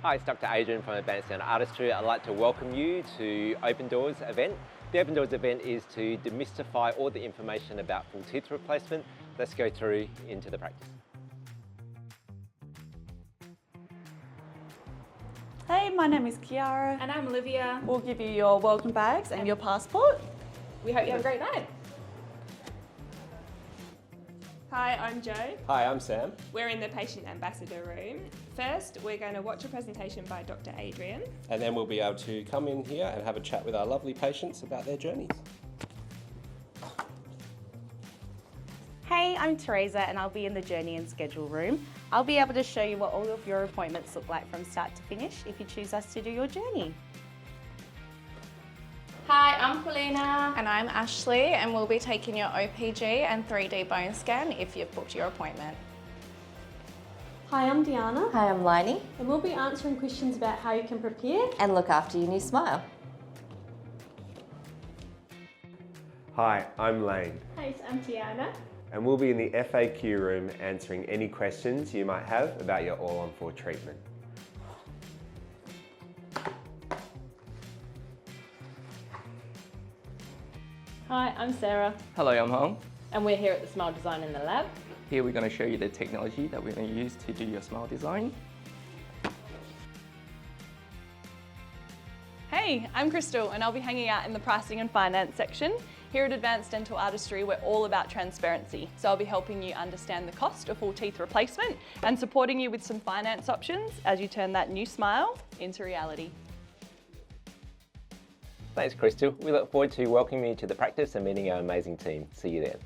Hi, it's Dr. Adrian from Advanced Dental Artistry. I'd like to welcome you to Open Doors event. The Open Doors event is to demystify all the information about full teeth replacement. Let's go through into the practice. Hey, my name is Kiara. And I'm Olivia. We'll give you your welcome bags and your passport. We hope you have a great night. Hi, I'm Jo. Hi, I'm Sam. We're in the patient ambassador room. First, we're going to watch a presentation by Dr. Adrian. And then we'll be able to come in here and have a chat with our lovely patients about their journeys. Hey, I'm Teresa and I'll be in the journey and schedule room. I'll be able to show you what all of your appointments look like from start to finish if you choose us to do your journey. Hi, I'm Paulina. And I'm Ashley, and we'll be taking your OPG and 3D bone scan if you've booked your appointment. Hi, I'm Diana. Hi, I'm Liney. And we'll be answering questions about how you can prepare And look after your new smile. Hi, I'm Lane. Hi, I'm Tiana. And we'll be in the FAQ room answering any questions you might have about your all-on-4 treatment. Hi, I'm Sarah. Hello, I'm Hong. And we're here at the Smile Design in the lab. Here we're going to show you the technology that we're going to use to do your smile design. Hey, I'm Crystal and I'll be hanging out in the pricing and finance section. Here at Advanced Dental Artistry, we're all about transparency. So I'll be helping you understand the cost of full teeth replacement and supporting you with some finance options as you turn that new smile into reality. Thanks, Crystal. We look forward to welcoming you to the practice and meeting our amazing team. See you there.